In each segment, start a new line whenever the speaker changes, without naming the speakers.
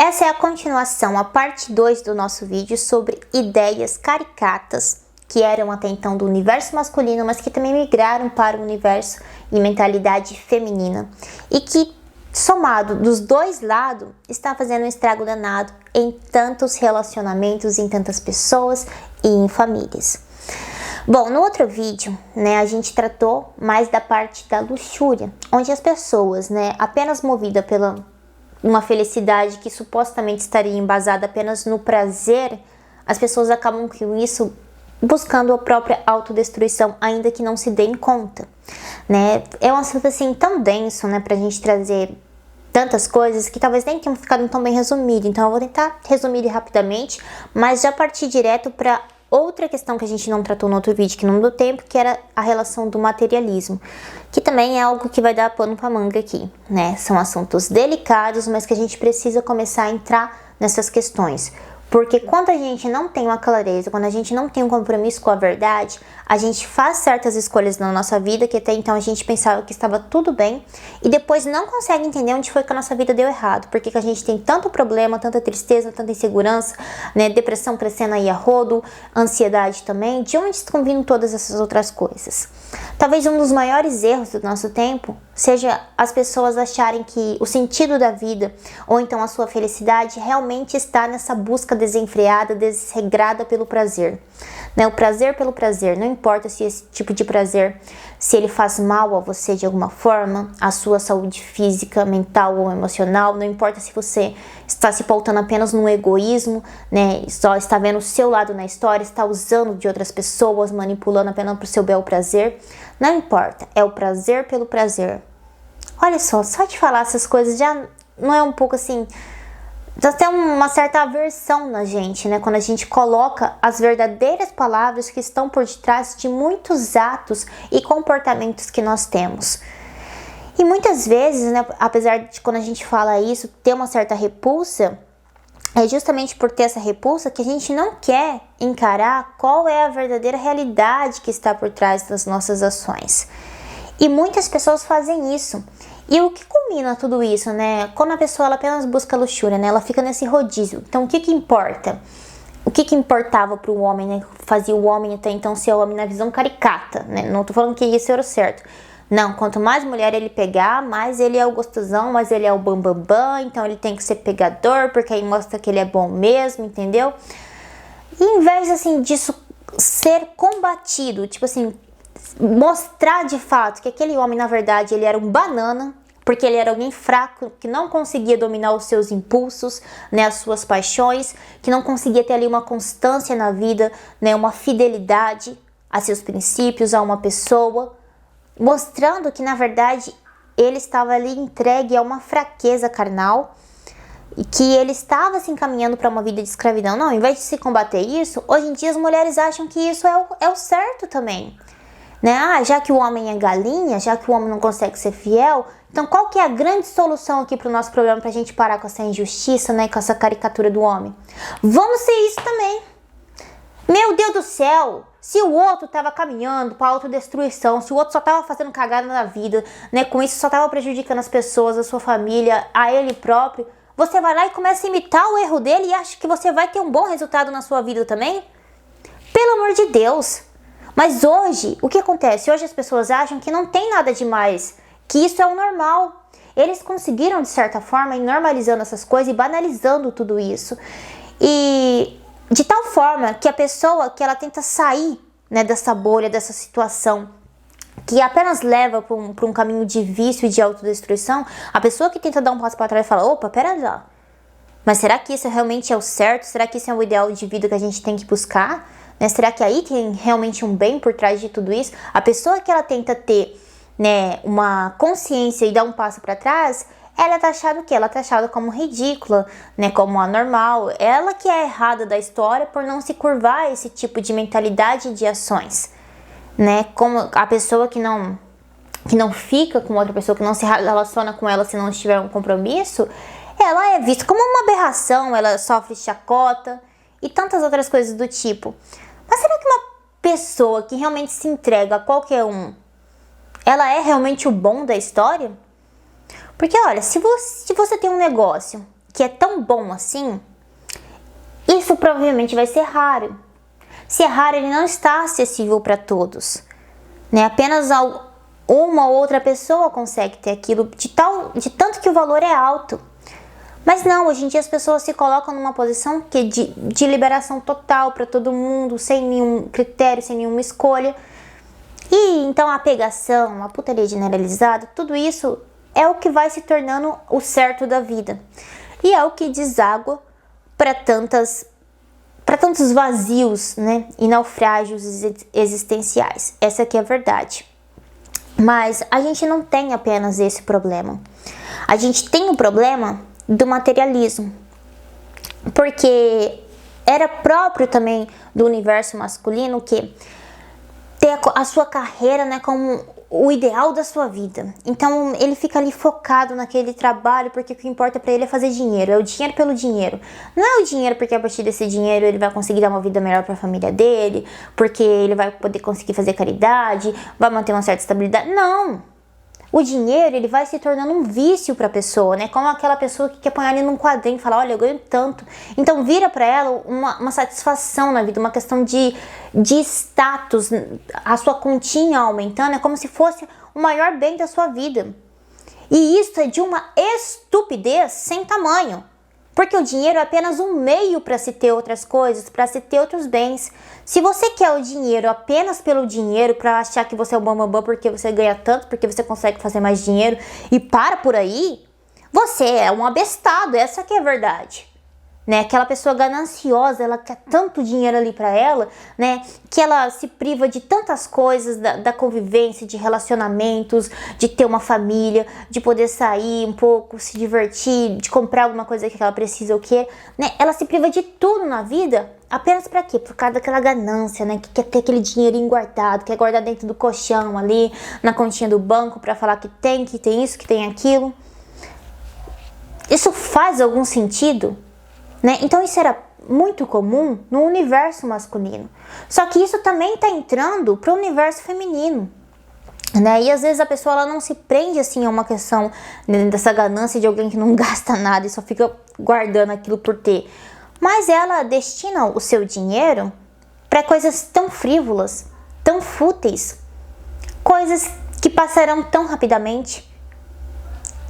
Essa é a continuação, a parte 2 do nosso vídeo sobre ideias caricatas que eram até então do universo masculino, mas que também migraram para o universo e mentalidade feminina e que, somado dos dois lados, está fazendo um estrago danado em tantos relacionamentos, em tantas pessoas e em famílias. Bom, no outro vídeo, a gente tratou mais da parte da luxúria, onde as pessoas, apenas movidas pela uma felicidade que supostamente estaria embasada apenas no prazer, as pessoas acabam com isso buscando a própria autodestruição, ainda que não se deem conta, É um assunto assim tão denso, pra gente trazer tantas coisas que talvez nem tenham ficado tão bem resumido, então eu vou tentar resumir ele rapidamente, mas já partir direto para outra questão que a gente não tratou no outro vídeo, que não deu tempo, que era a relação do materialismo, que também é algo que vai dar pano pra manga aqui, São assuntos delicados, mas que a gente precisa começar a entrar nessas questões. Porque quando a gente não tem uma clareza, quando a gente não tem um compromisso com a verdade, a gente faz certas escolhas na nossa vida que até então a gente pensava que estava tudo bem e depois não consegue entender onde foi que a nossa vida deu errado. Porque que a gente tem tanto problema, tanta tristeza, tanta insegurança, depressão crescendo aí a rodo, ansiedade também. De onde estão vindo todas essas outras coisas? Talvez um dos maiores erros do nosso tempo seja as pessoas acharem que o sentido da vida ou então a sua felicidade realmente está nessa busca desenfreada, desregrada pelo prazer. O prazer pelo prazer, não importa se esse tipo de prazer, se ele faz mal a você de alguma forma, a sua saúde física, mental ou emocional, não importa se você está se pautando apenas no egoísmo, só está vendo o seu lado na história, está usando de outras pessoas, manipulando apenas para o seu bel prazer, não importa, é o prazer pelo prazer. Olha só de falar essas coisas já não é um pouco assim... Já tem uma certa aversão na gente, Quando a gente coloca as verdadeiras palavras que estão por detrás de muitos atos e comportamentos que nós temos. E muitas vezes, apesar de quando a gente fala isso, ter uma certa repulsa, é justamente por ter essa repulsa que a gente não quer encarar qual é a verdadeira realidade que está por trás das nossas ações. E muitas pessoas fazem isso. E o que culmina tudo isso, Quando a pessoa ela apenas busca luxúria, ela fica nesse rodízio. Então, o que importa? O que importava para o homem, Fazia o homem até então ser o homem na visão caricata, Não tô falando que isso era o certo. Não, quanto mais mulher ele pegar, mais ele é o gostosão, mais ele é o bambambam, então ele tem que ser pegador, porque aí mostra que ele é bom mesmo, entendeu? E em vez, assim, disso ser combatido, tipo assim, mostrar de fato que aquele homem, na verdade, ele era um banana, porque ele era alguém fraco, que não conseguia dominar os seus impulsos, as suas paixões, que não conseguia ter ali uma constância na vida, uma fidelidade a seus princípios, a uma pessoa, mostrando que, na verdade, ele estava ali entregue a uma fraqueza carnal e que ele estava se encaminhando para uma vida de escravidão. Não, em vez de se combater isso, hoje em dia as mulheres acham que isso é o certo também. Já que o homem é galinha, já que o homem não consegue ser fiel, então qual que é a grande solução aqui para o nosso problema, para a gente parar com essa injustiça, com essa caricatura do homem? Vamos ser isso também. Meu Deus do céu, se o outro estava caminhando para autodestruição, se o outro só estava fazendo cagada na vida, com isso só estava prejudicando as pessoas, a sua família, a ele próprio, você vai lá e começa a imitar o erro dele e acha que você vai ter um bom resultado na sua vida também? Pelo amor de Deus! Mas hoje, o que acontece? Hoje as pessoas acham que não tem nada demais, que isso é o normal. Eles conseguiram, de certa forma, ir normalizando essas coisas e banalizando tudo isso. E de tal forma que a pessoa que ela tenta sair dessa bolha, dessa situação, que apenas leva para um caminho de vício e de autodestruição, a pessoa que tenta dar um passo para trás e fala, opa, pera lá, mas será que isso realmente é o certo? Será que isso é o ideal de vida que a gente tem que buscar? Será que aí tem realmente um bem por trás de tudo isso? A pessoa que ela tenta ter uma consciência e dar um passo para trás, ela é taxada o quê? Ela é taxada como ridícula, como anormal. Ela que é errada da história por não se curvar a esse tipo de mentalidade e de ações. Como a pessoa que não fica com outra pessoa, que não se relaciona com ela se não tiver um compromisso, ela é vista como uma aberração, ela sofre chacota e tantas outras coisas do tipo. Mas será que uma pessoa que realmente se entrega a qualquer um, ela é realmente o bom da história? Porque olha, se você tem um negócio que é tão bom assim, isso provavelmente vai ser raro. Se é raro, ele não está acessível para todos, né? Apenas uma ou outra pessoa consegue ter aquilo, de tanto que o valor é alto. Mas não, hoje em dia as pessoas se colocam numa posição que de liberação total para todo mundo, sem nenhum critério, sem nenhuma escolha. E então a pegação, a putaria generalizada, tudo isso é o que vai se tornando o certo da vida. E é o que deságua para tantos vazios, né, e naufrágios existenciais. Essa aqui é a verdade. Mas a gente não tem apenas esse problema. A gente tem o problema do materialismo, porque era próprio também do universo masculino que ter a sua carreira, né, como o ideal da sua vida. Então ele fica ali focado naquele trabalho, porque o que importa para ele é fazer dinheiro, é o dinheiro pelo dinheiro. Não é o dinheiro porque a partir desse dinheiro ele vai conseguir dar uma vida melhor para a família dele, porque ele vai poder conseguir fazer caridade, vai manter uma certa estabilidade. Não! O dinheiro, ele vai se tornando um vício para a pessoa, né? Como aquela pessoa que quer pôr ali num quadrinho e falar, olha, eu ganho tanto. Então vira para ela uma satisfação na vida, uma questão de status, a sua continha aumentando, é como se fosse o maior bem da sua vida. E isso é de uma estupidez sem tamanho. Porque o dinheiro é apenas um meio para se ter outras coisas, para se ter outros bens. Se você quer o dinheiro apenas pelo dinheiro, para achar que você é o bambambam porque você ganha tanto, porque você consegue fazer mais dinheiro e para por aí, você é um abestado, essa que é a verdade. Né? Aquela pessoa gananciosa, ela quer tanto dinheiro ali para ela, né? Que ela se priva de tantas coisas, da convivência, de relacionamentos, de ter uma família, de poder sair um pouco, se divertir, de comprar alguma coisa que ela precisa, o quê? Né? Ela se priva de tudo na vida, apenas para quê? Por causa daquela ganância, né? Que quer ter aquele dinheirinho guardado, quer guardar dentro do colchão ali, na continha do banco, para falar que tem isso, que tem aquilo. Isso faz algum sentido? Né? Então isso era muito comum no universo masculino. Só que isso também está entrando para o universo feminino. Né? E às vezes a pessoa ela não se prende assim a uma questão, né, dessa ganância de alguém que não gasta nada e só fica guardando aquilo por ter. Mas ela destina o seu dinheiro para coisas tão frívolas, tão fúteis, coisas que passarão tão rapidamente,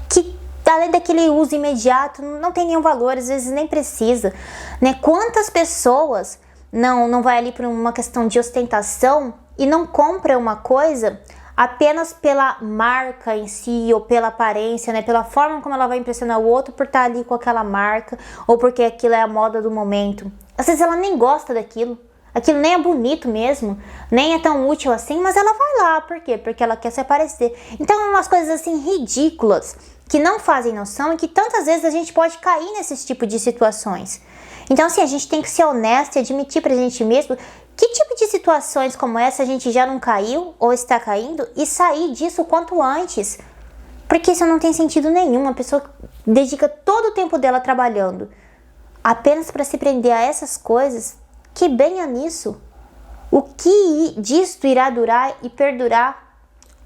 que além daquele uso imediato, não tem nenhum valor, às vezes nem precisa, né? Quantas pessoas não vai ali por uma questão de ostentação e não compra uma coisa apenas pela marca em si, ou pela aparência, né? Pela forma como ela vai impressionar o outro por estar ali com aquela marca, ou porque aquilo é a moda do momento. Às vezes ela nem gosta daquilo, aquilo nem é bonito mesmo, nem é tão útil assim, mas ela vai lá, por quê? Porque ela quer se aparecer. Então é umas coisas assim ridículas, que não fazem noção e que tantas vezes a gente pode cair nesses tipos de situações. Então assim, a gente tem que ser honesto e admitir pra gente mesmo que tipo de situações como essa a gente já não caiu ou está caindo e sair disso o quanto antes. Porque isso não tem sentido nenhum, a pessoa dedica todo o tempo dela trabalhando apenas para se prender a essas coisas, que benha nisso. O que disto irá durar e perdurar?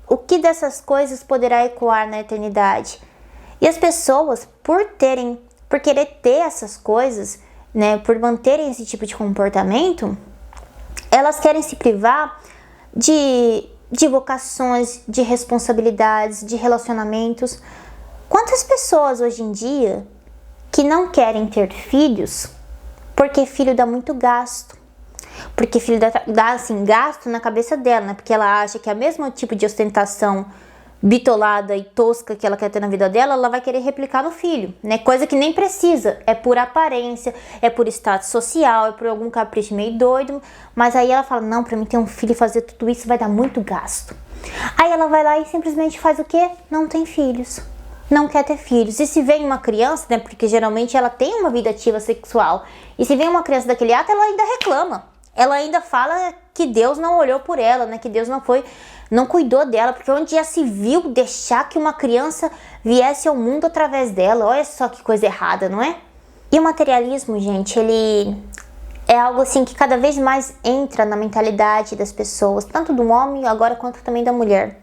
O que dessas coisas poderá ecoar na eternidade? E as pessoas, por querer ter essas coisas, né, por manterem esse tipo de comportamento, elas querem se privar de vocações, de responsabilidades, de relacionamentos. Quantas pessoas hoje em dia que não querem ter filhos porque filho dá muito gasto? Porque filho dá assim, gasto na cabeça dela, né? Porque ela acha que é o mesmo tipo de ostentação bitolada e tosca que ela quer ter na vida dela, ela vai querer replicar no filho, né? Coisa que nem precisa, é por aparência, é por status social, é por algum capricho meio doido, mas aí ela fala, não, pra mim ter um filho e fazer tudo isso vai dar muito gasto. Aí ela vai lá e simplesmente faz o quê? Não tem filhos. Não quer ter filhos. E se vem uma criança, né? Porque geralmente ela tem uma vida ativa sexual, e se vem uma criança daquele ato, ela ainda reclama. Ela ainda fala que Deus não olhou por ela, né? Que Deus não cuidou dela, porque onde já se viu deixar que uma criança viesse ao mundo através dela? Olha só que coisa errada, não é? E o materialismo, gente, ele é algo assim que cada vez mais entra na mentalidade das pessoas, tanto do homem agora quanto também da mulher,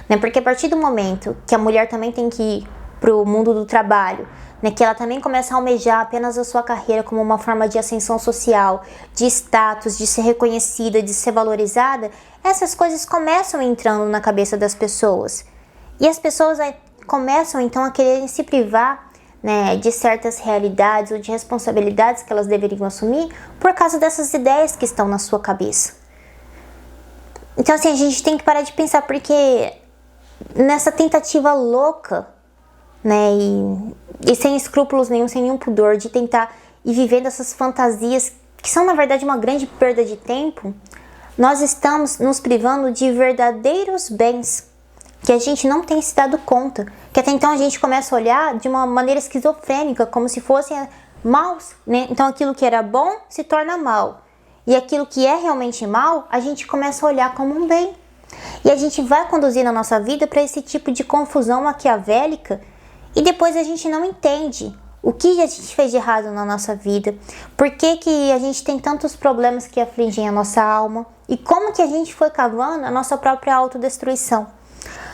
né? Porque a partir do momento que a mulher também tem que ir pro mundo do trabalho, né, que ela também começa a almejar apenas a sua carreira como uma forma de ascensão social, de status, de ser reconhecida, de ser valorizada, essas coisas começam entrando na cabeça das pessoas. E as pessoas começam então a querer se privar, né, de certas realidades ou de responsabilidades que elas deveriam assumir por causa dessas ideias que estão na sua cabeça. Então assim, a gente tem que parar de pensar, porque nessa tentativa louca, né, e sem escrúpulos nenhum, sem nenhum pudor, de tentar ir vivendo essas fantasias que são na verdade uma grande perda de tempo, nós estamos nos privando de verdadeiros bens que a gente não tem se dado conta, que até então a gente começa a olhar de uma maneira esquizofrênica, como se fossem maus, né? Então aquilo que era bom se torna mal, e aquilo que é realmente mal, a gente começa a olhar como um bem. E a gente vai conduzindo a nossa vida para esse tipo de confusão maquiavélica, e depois a gente não entende o que a gente fez de errado na nossa vida, por que a gente tem tantos problemas que afligem a nossa alma, e como que a gente foi cavando a nossa própria autodestruição.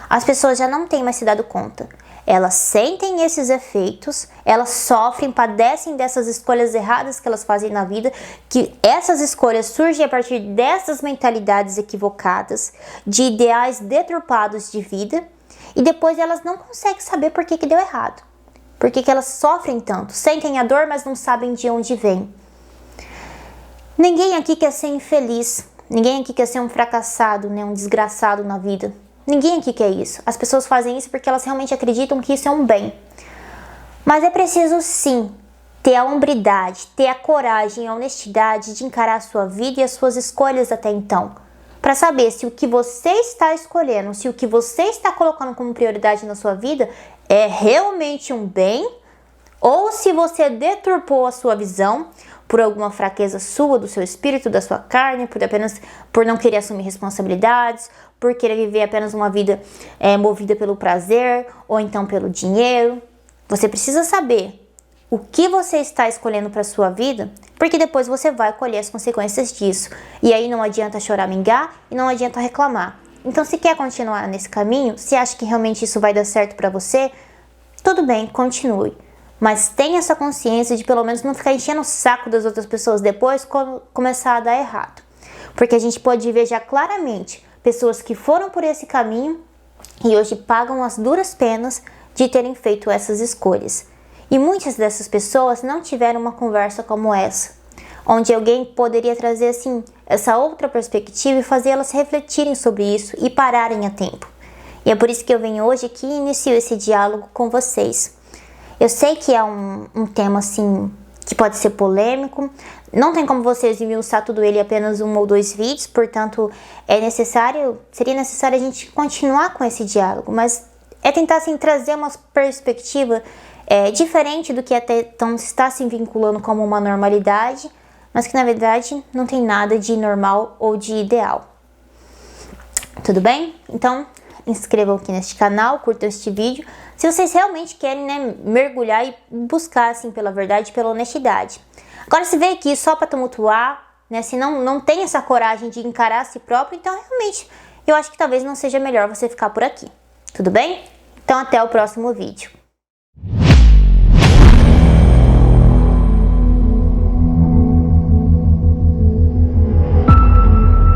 As pessoas já não têm mais se dado conta. Elas sentem esses efeitos, elas sofrem, padecem dessas escolhas erradas que elas fazem na vida, que essas escolhas surgem a partir dessas mentalidades equivocadas, de ideais deturpados de vida, e depois elas não conseguem saber por que deu errado. Por que elas sofrem tanto, sentem a dor, mas não sabem de onde vem. Ninguém aqui quer ser infeliz, ninguém aqui quer ser um fracassado, né, um desgraçado na vida. Ninguém aqui quer isso. As pessoas fazem isso porque elas realmente acreditam que isso é um bem. Mas é preciso sim ter a hombridade, ter a coragem, a honestidade de encarar a sua vida e as suas escolhas até então, para saber se o que você está escolhendo, se o que você está colocando como prioridade na sua vida é realmente um bem, ou se você deturpou a sua visão por alguma fraqueza sua, do seu espírito, da sua carne, por não querer assumir responsabilidades, por querer viver apenas uma vida movida pelo prazer ou então pelo dinheiro. Você precisa saber o que você está escolhendo para a sua vida, porque depois você vai colher as consequências disso. E aí não adianta choramingar e não adianta reclamar. Então, se quer continuar nesse caminho, se acha que realmente isso vai dar certo para você, tudo bem, continue. Mas tenha essa consciência de pelo menos não ficar enchendo o saco das outras pessoas depois quando começar a dar errado. Porque a gente pode ver já claramente pessoas que foram por esse caminho e hoje pagam as duras penas de terem feito essas escolhas. E muitas dessas pessoas não tiveram uma conversa como essa, onde alguém poderia trazer assim essa outra perspectiva e fazer elas refletirem sobre isso e pararem a tempo. E é por isso que eu venho hoje aqui e inicio esse diálogo com vocês. Eu sei que é um tema assim que pode ser polêmico, não tem como vocês esmiuçar tudo ele em apenas 1 ou 2 vídeos, portanto seria necessário a gente continuar com esse diálogo, mas é tentar assim trazer uma perspectiva diferente do que até então está se vinculando como uma normalidade, mas que na verdade não tem nada de normal ou de ideal. Tudo bem? Então, inscrevam aqui neste canal, curtam este vídeo, se vocês realmente querem, né, mergulhar e buscar assim pela verdade, pela honestidade. Agora, se veio aqui só para tumultuar, né, se não tem essa coragem de encarar a si próprio, então realmente eu acho que talvez não seja melhor você ficar por aqui. Tudo bem? Então até o próximo vídeo.